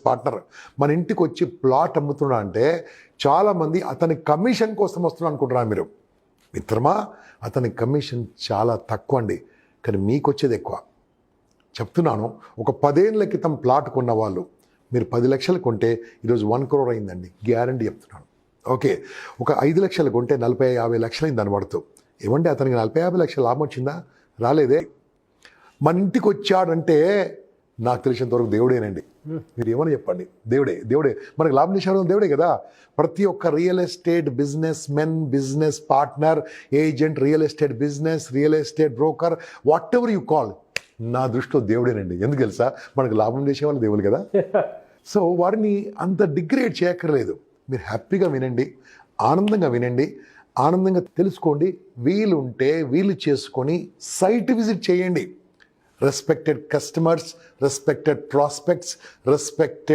Partner మన ఇంటికి వచ్చి ప్లాట్ అమ్ముతున్నా అంటే చాలామంది అతని కమిషన్ కోసం వస్తున్నా అనుకుంటున్నారు మీరు. మిత్రమా, అతని కమిషన్ చాలా తక్కువ అండి, కానీ మీకు వచ్చేది ఎక్కువ. చెప్తున్నాను, ఒక 10 ఏళ్ల క్రితం ప్లాట్ కొన్న వాళ్ళు మీరు 10 లక్షలు కొంటే ఈరోజు 1 crore అయిందండి, గ్యారంటీ చెప్తున్నాను. ఓకే, ఒక 5 లక్షలు కొంటే 40-50 లక్షలు అయింది దాని పడుతూ. ఏమంటే అతనికి 40-50 లక్షల లాభం వచ్చిందా? రాలేదే. మన ఇంటికి వచ్చాడంటే నాకు తెలిసినంత వరకు దేవుడేనండి. మీరు ఏమని చెప్పండి, దేవుడే మనకు లాభం చేసేవాడు దేవుడే కదా. ప్రతి ఒక్క real estate business men, business partner, agent, real estate broker, what ever you call, నా దృష్టిలో దేవుడేనండి. ఎందుకు తెలుసా, మనకు లాభం చేసేవాళ్ళు దేవుడు కదా. సో వారిని అంత డిగ్రేడ్ చేయక్కర్లేదు. మీరు హ్యాపీగా వినండి, ఆనందంగా వినండి, ఆనందంగా తెలుసుకోండి. వీలుంటే వీలు చేసుకొని సైట్ విజిట్ చేయండి. Respected customers, respected prospects, respected